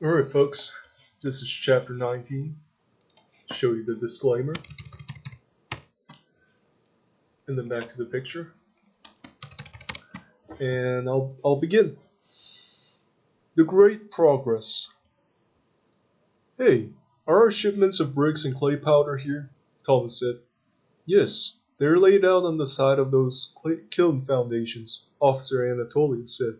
Alright, folks, this is chapter 19. Show you the disclaimer, and then back to the picture. And I'll begin. The Great Progress. Hey, are our shipments of bricks and clay powder here? Thomas said. Yes, they're laid out on the side of those kiln foundations, Officer Anatolius said.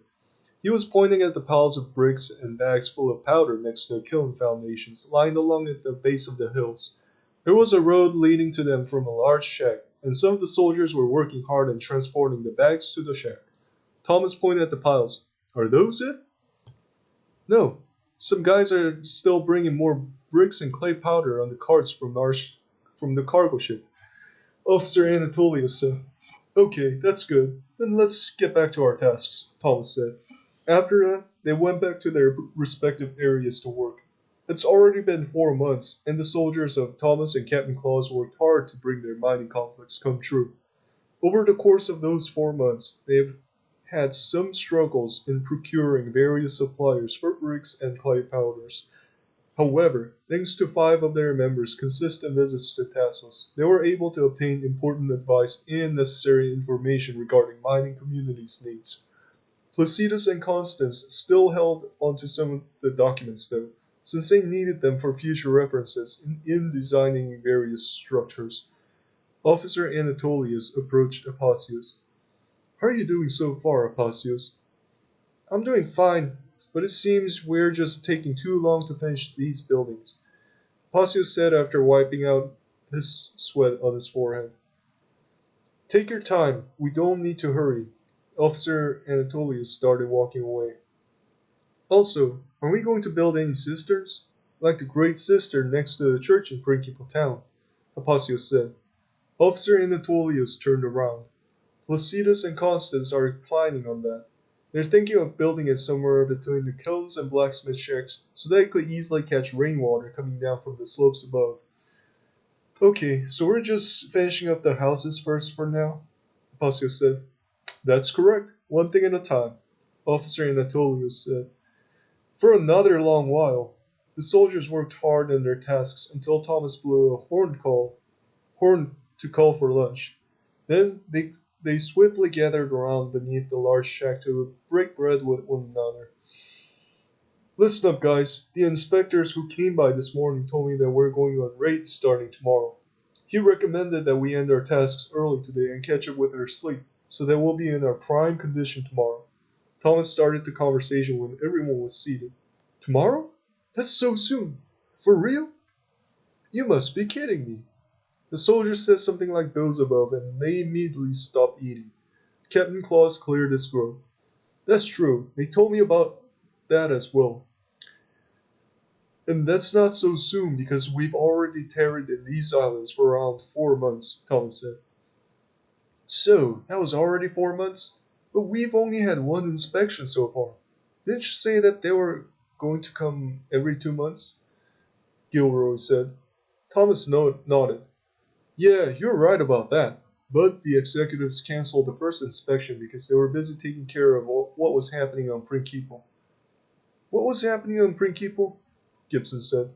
He was pointing at the piles of bricks and bags full of powder next to the kiln foundations lying along at the base of the hills. There was a road leading to them from a large shack, and some of the soldiers were working hard on transporting the bags to the shack. Thomas pointed at the piles. Are those it? No. Some guys are still bringing more bricks and clay powder on the carts from the cargo ship. Officer Anatolius said. Okay, that's good. Then let's get back to our tasks, Thomas said. After that, they went back to their respective areas to work. It's already been 4 months, and the soldiers of Thomas and Captain Claus worked hard to bring their mining complex come true. Over the course of those 4 months, they've had some struggles in procuring various suppliers for bricks and clay powders. However, thanks to 5 of their members' consistent visits to Tassos, they were able to obtain important advice and necessary information regarding mining communities' needs. Placidus and Constance still held onto some of the documents, though, since they needed them for future references in designing various structures. Officer Anatolius approached Apacius. How are you doing so far, Apacius? I'm doing fine, but it seems we're just taking too long to finish these buildings, Apacius said after wiping out his sweat on his forehead. Take your time, we don't need to hurry. Officer Anatolius started walking away. Also, are we going to build any cisterns? Like the Great Cistern next to the church in Principal Town, Apacius said. Officer Anatolius turned around. Placidus and Constance are planning on that. They're thinking of building it somewhere between the kilns and blacksmith shacks so that it could easily catch rainwater coming down from the slopes above. Okay, so we're just finishing up the houses first for now, Apacius said. That's correct, one thing at a time, Officer Anatolius said. For another long while, the soldiers worked hard on their tasks until Thomas blew a horn to call for lunch. Then they swiftly gathered around beneath the large shack to break bread with one another. Listen up, guys. The inspectors who came by this morning told me that we're going on raid starting tomorrow. He recommended that we end our tasks early today and catch up with our sleep, so that we'll be in our prime condition tomorrow. Thomas started the conversation when everyone was seated. Tomorrow? That's so soon. For real? You must be kidding me. The soldier said something like Beelzebub, and they immediately stopped eating. Captain Claus cleared his throat. That's true. They told me about that as well. And that's not so soon because we've already tarried in these islands for around 4 months, Thomas said. So, that was already 4 months? But we've only had one inspection so far. Didn't you say that they were going to come every 2 months? Gilroy said. Thomas nodded. Yeah, you're right about that. But the executives canceled the first inspection because they were busy taking care of what was happening on Principal. What was happening on Principal? Gibson said.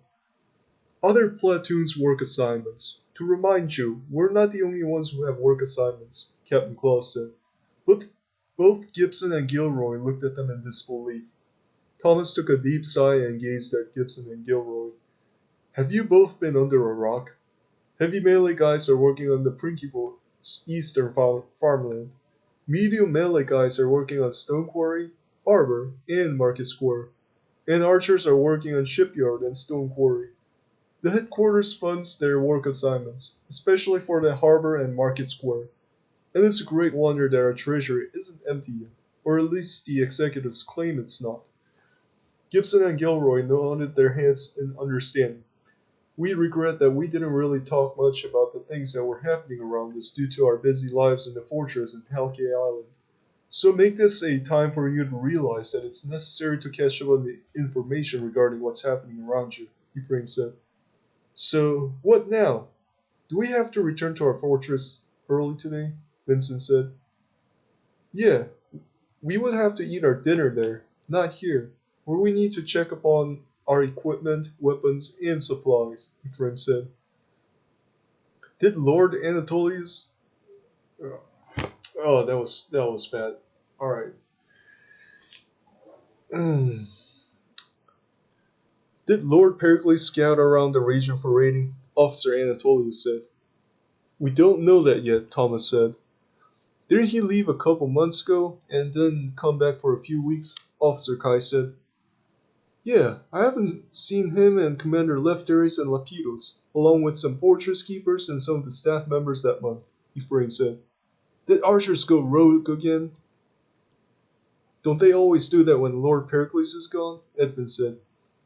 Other platoons' work assignments. To remind you, we're not the only ones who have work assignments, Captain Claus said. But both Gibson and Gilroy looked at them in disbelief. Thomas took a deep sigh and gazed at Gibson and Gilroy. Have you both been under a rock? Heavy melee guys are working on the Principal eastern farmland. Medium melee guys are working on Stone Quarry, Harbor, and Market Square. And archers are working on Shipyard and Stone Quarry. The headquarters funds their work assignments, especially for the harbor and market square. And it's a great wonder that our treasury isn't empty yet, or at least the executives claim it's not. Gibson and Gilroy nodded their heads in understanding. We regret that we didn't really talk much about the things that were happening around us due to our busy lives in the fortress and Halkay Island. So make this a time for you to realize that it's necessary to catch up on the information regarding what's happening around you, Ephraim said. So, what now? Do we have to return to our fortress early today? Vincent said. Yeah, we would have to eat our dinner there, not here, where we need to check up on our equipment, weapons, and supplies, Ephraim said. Did Lord Anatolius... Oh, that was bad. Alright. Mm. Did Lord Pericles scout around the region for raiding? Officer Anatolius said. We don't know that yet, Thomas said. Didn't he leave a couple months ago and then come back for a few weeks? Officer Kai said. Yeah, I haven't seen him and Commander Lefteris and Lapidos, along with some fortress keepers and some of the staff members that month, Ephraim said. Did archers go rogue again? Don't they always do that when Lord Pericles is gone? Edvin said.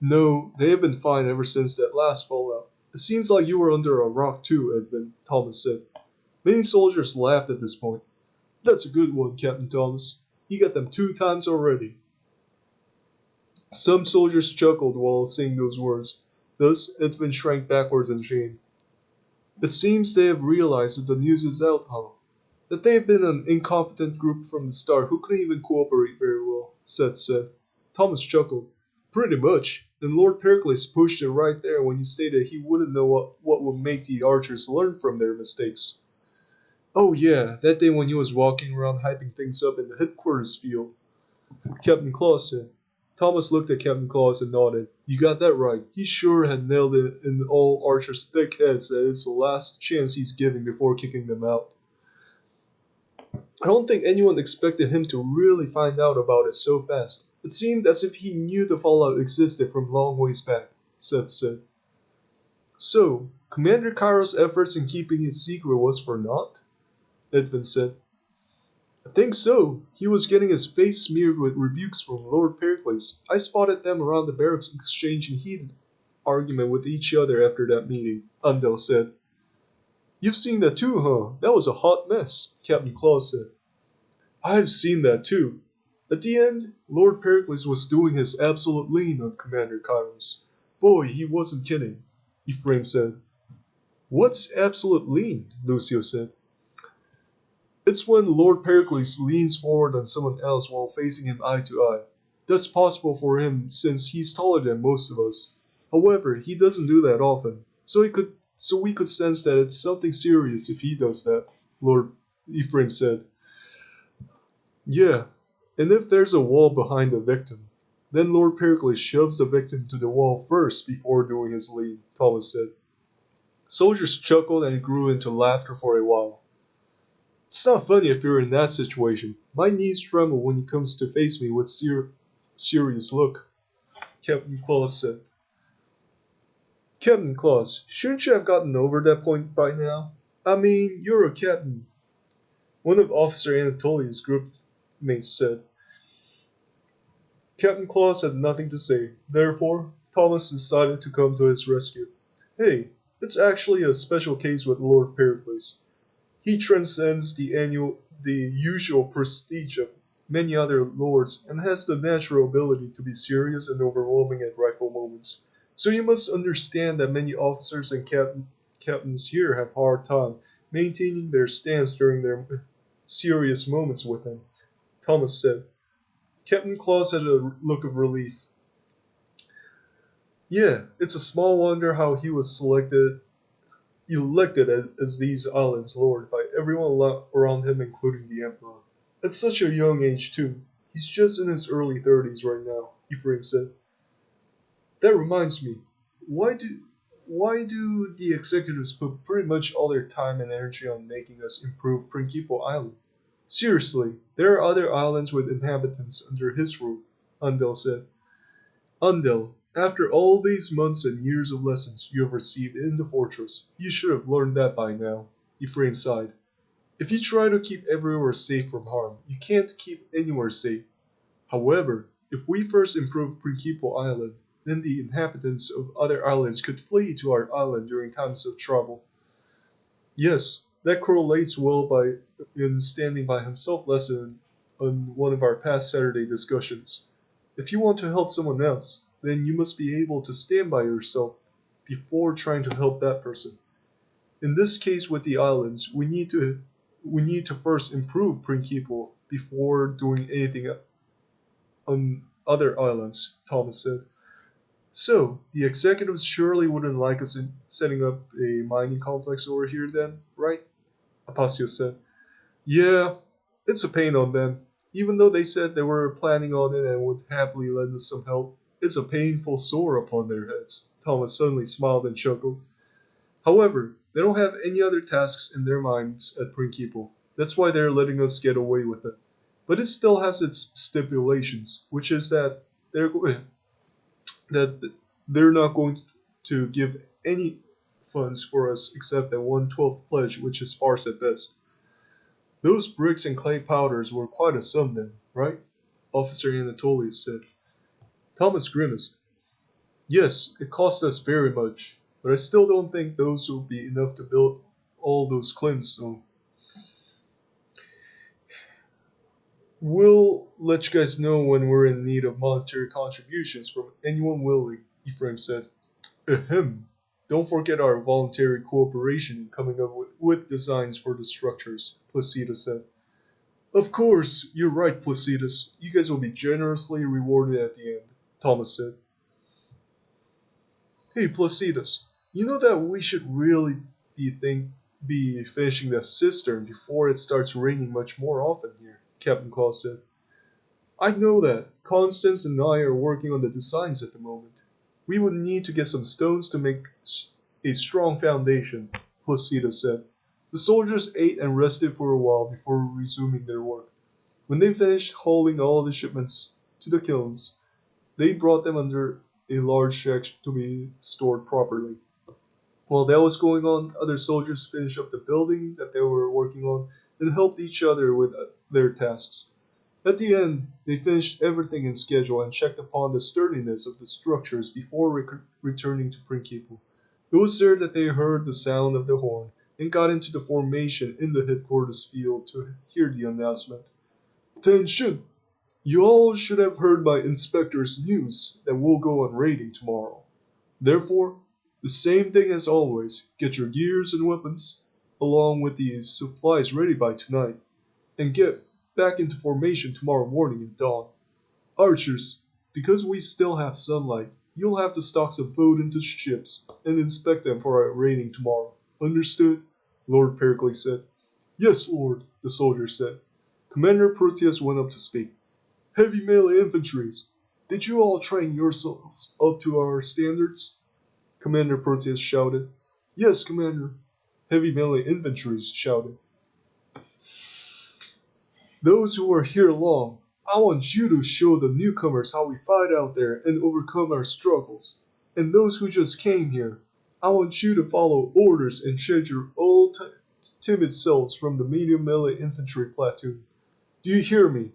No, they have been fine ever since that last fallout. It seems like you were under a rock too, Edvin, Thomas said. Many soldiers laughed at this point. That's a good one, Captain Thomas. You got them 2 times already. Some soldiers chuckled while saying those words. Thus, Edvin shrank backwards in shame. It seems they have realized that the news is out, huh? That they have been an incompetent group from the start who couldn't even cooperate very well, Seth said. Thomas chuckled. Pretty much. And Lord Pericles pushed it right there when he stated he wouldn't know what would make the archers learn from their mistakes. Oh yeah, that day when he was walking around hyping things up in the headquarters field, Captain Claus said. Thomas looked at Captain Claus and nodded. You got that right. He sure had nailed it in all Archer's thick heads that it's the last chance he's giving before kicking them out. I don't think anyone expected him to really find out about it so fast. It seemed as if he knew the fallout existed from long ways back, Seth said. So, Commander Kairos' efforts in keeping it secret was for naught? Edvin said. I think so. He was getting his face smeared with rebukes from Lord Pericles. I spotted them around the barracks exchanging heated argument with each other after that meeting, Undel said. You've seen that too, huh? That was a hot mess, Captain Claus said. I've seen that too. At the end, Lord Pericles was doing his absolute lean on Commander Kairos. Boy, he wasn't kidding, Ephraim said. What's absolute lean? Lucio said. It's when Lord Pericles leans forward on someone else while facing him eye to eye. That's possible for him since he's taller than most of us. However, he doesn't do that often, so we could sense that it's something serious if he does that, Lord Ephraim said. Yeah, and if there's a wall behind the victim, then Lord Pericles shoves the victim to the wall first before doing his lean, Thomas said. Soldiers chuckled and grew into laughter for a while. It's not funny if you're in that situation. My knees tremble when he comes to face me with serious look, Captain Claus said. Captain Claus, shouldn't you have gotten over that point by now? I mean, you're a captain, one of Officer Anatolius' group mates said. Captain Claus had nothing to say. Therefore, Thomas decided to come to his rescue. Hey, it's actually a special case with Lord Pericles. He transcends the usual prestige of many other lords and has the natural ability to be serious and overwhelming at rightful moments. So you must understand that many officers and captains here have a hard time maintaining their stance during their serious moments with him, Thomas said. Captain Claus had a look of relief. Yeah, it's a small wonder how he was elected as these islands' lord by everyone around him, including the Emperor. At such a young age, too. He's just in his early 30s right now, Ephraim said. That reminds me, why do the executives put pretty much all their time and energy on making us improve Principe Island? Seriously, there are other islands with inhabitants under his rule, Undel said. Undel, after all these months and years of lessons you have received in the fortress, you should have learned that by now, Ephraim sighed. If you try to keep everywhere safe from harm, you can't keep anywhere safe. However, if we first improve Principe Island, then the inhabitants of other islands could flee to our island during times of trouble. Yes, that correlates well in Standing by Himself lesson on one of our past Saturday discussions. If you want to help someone else, then you must be able to stand by yourself before trying to help that person. In this case with the islands, we need to first improve Principe before doing anything on other islands, Thomas said. So, the executives surely wouldn't like us in setting up a mining complex over here then, right? Apacio said. Yeah, it's a pain on them. Even though they said they were planning on it and would happily lend us some help, it's a painful sore upon their heads. Thomas suddenly smiled and chuckled. However, they don't have any other tasks in their minds at Prinkeeple. That's why they're letting us get away with it. But it still has its stipulations, which is that they're not going to give any funds for us except that 1/12 pledge, which is farce at best. Those bricks and clay powders were quite a sum then, right? Officer Anatolius said. Thomas grimaced. Yes, it cost us very much, but I still don't think those will be enough to build all those clims, so we'll let you guys know when we're in need of monetary contributions from anyone willing, Ephraim said. Ahem. Don't forget our voluntary cooperation in coming up with designs for the structures, Placido said. Of course, you're right, Placidus. You guys will be generously rewarded at the end, Thomas said. Hey, Placidus, you know that we should really be finishing the cistern before it starts raining much more often here, Captain Claus said. I know that. Constance and I are working on the designs at the moment. We would need to get some stones to make a strong foundation, Placidus said. The soldiers ate and rested for a while before resuming their work. When they finished hauling all the shipments to the kilns, they brought them under a large shed to be stored properly. While that was going on, other soldiers finished up the building that they were working on and helped each other with their tasks. At the end, they finished everything in schedule and checked upon the sturdiness of the structures before returning to Prinkeeple. It was there that they heard the sound of the horn and got into the formation in the headquarters field to hear the announcement. Attention! You all should have heard my inspector's news that we'll go on raiding tomorrow. Therefore, the same thing as always, get your gears and weapons, along with the supplies ready by tonight, and get back into formation tomorrow morning at dawn. Archers, because we still have sunlight, you'll have to stock some food into ships and inspect them for our raiding tomorrow. Understood? Lord Pericles said. Yes, Lord, the soldier said. Commander Proteus went up to speak. Heavy melee infantries, did you all train yourselves up to our standards? Commander Proteus shouted. Yes, Commander. Heavy melee infantry shouted. Those who are here long, I want you to show the newcomers how we fight out there and overcome our struggles. And those who just came here, I want you to follow orders and shed your old timid selves from the medium melee infantry platoon. Do you hear me?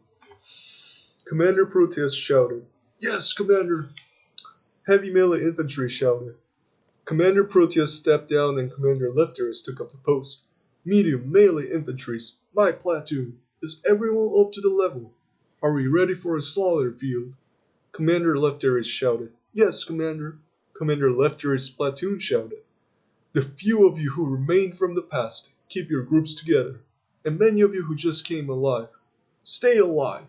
Commander Proteus shouted. Yes, Commander. Heavy melee infantry shouted. Commander Proteus stepped down and Commander Lefteris took up the post. Medium melee infantries, my platoon. Is everyone up to the level? Are we ready for a slaughter field? Commander Lefteris shouted. Yes, Commander. Commander Lefteris' platoon shouted. The few of you who remained from the past, keep your groups together. And many of you who just came alive, stay alive.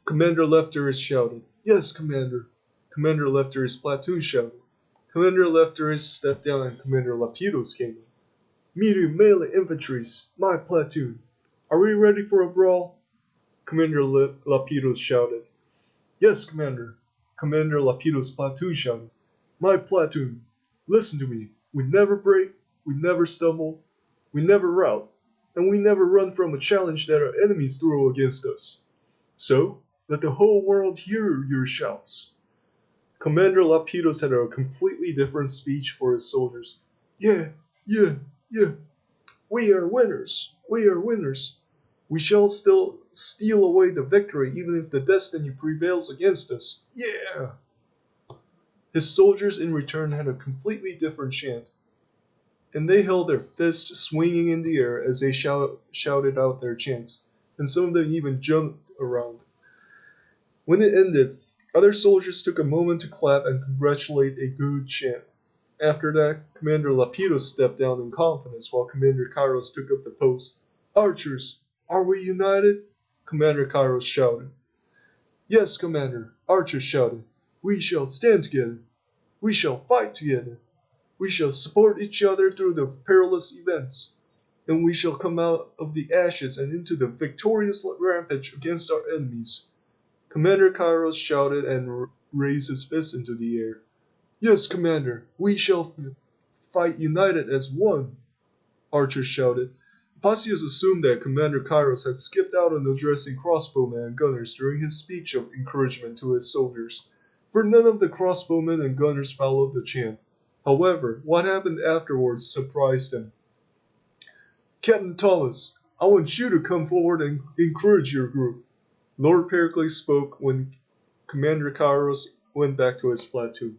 Commander Lefteris shouted. Yes, Commander. Commander Lefteris' platoon shouted. Commander Lefteris stepped down and Commander Lapidos came in. Medium melee infantries, my platoon. Are we ready for a brawl? Commander Lapidos shouted. Yes, Commander. Commander Lapidos' platoon shouted. My platoon. Listen to me. We never break, we never stumble, we never rout, and we never run from a challenge that our enemies throw against us. So, let the whole world hear your shouts. Commander Lapidos had a completely different speech for his soldiers. Yeah, yeah, yeah. We are winners. We are winners. We shall still steal away the victory even if the destiny prevails against us. Yeah! His soldiers in return had a completely different chant, and they held their fists swinging in the air as they shouted out their chants, and some of them even jumped around. When it ended, other soldiers took a moment to clap and congratulate a good chant. After that, Commander Lapidos stepped down in confidence while Commander Kairos took up the post. Archers, are we united? Commander Kairos shouted. Yes, Commander, Archers shouted. We shall stand together. We shall fight together. We shall support each other through the perilous events. And we shall come out of the ashes and into the victorious rampage against our enemies. Commander Kairos shouted and raised his fist into the air. Yes, Commander, we shall fight united as one, archers shouted. Passius assumed that Commander Kairos had skipped out on addressing crossbowmen and gunners during his speech of encouragement to his soldiers, for none of the crossbowmen and gunners followed the chant. However, what happened afterwards surprised him. Captain Thomas, I want you to come forward and encourage your group. Lord Pericles spoke when Commander Kairos went back to his platoon.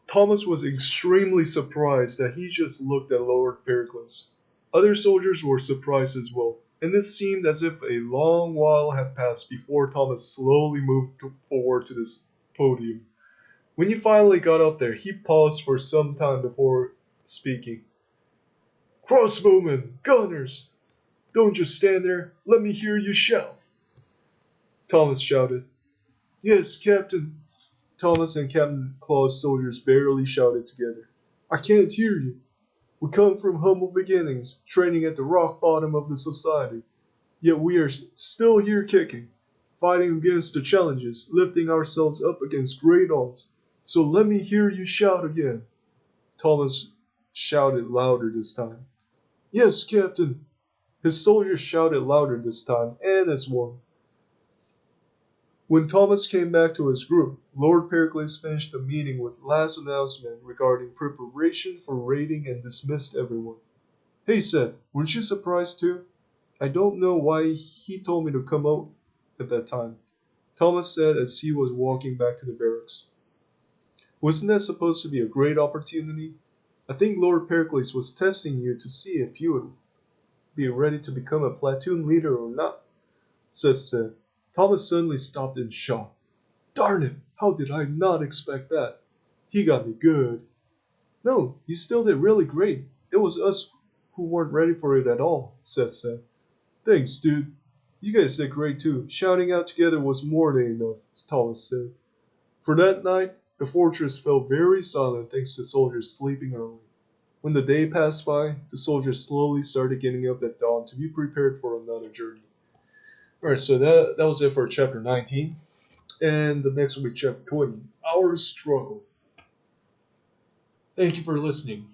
Thomas was extremely surprised that he just looked at Lord Pericles. Other soldiers were surprised as well, and it seemed as if a long while had passed before Thomas slowly moved forward to the podium. When he finally got up there, he paused for some time before speaking. Crossbowmen, gunners, don't just stand there, let me hear you shout. Thomas shouted. Yes, Captain. Thomas and Captain Claw's soldiers barely shouted together. I can't hear you. We come from humble beginnings, training at the rock bottom of the society. Yet we are still here kicking, fighting against the challenges, lifting ourselves up against great odds. So let me hear you shout again. Thomas shouted louder this time. Yes, Captain. His soldiers shouted louder this time, and as one. When Thomas came back to his group, Lord Pericles finished the meeting with last announcement regarding preparation for raiding and dismissed everyone. Hey Seth, weren't you surprised too? I don't know why he told me to come out at that time, Thomas said as he was walking back to the barracks. Wasn't that supposed to be a great opportunity? I think Lord Pericles was testing you to see if you would be ready to become a platoon leader or not, Seth said. Thomas suddenly stopped in shock. Darn it, how did I not expect that? He got me good. No, you still did really great. It was us who weren't ready for it at all, Seth said. Thanks, dude. You guys did great too. Shouting out together was more than enough, Thomas said. For that night, the fortress fell very silent thanks to soldiers sleeping early. When the day passed by, the soldiers slowly started getting up at dawn to be prepared for another journey. Alright, so that was it for chapter 19. And the next will be chapter 20, Our Struggle. Thank you for listening.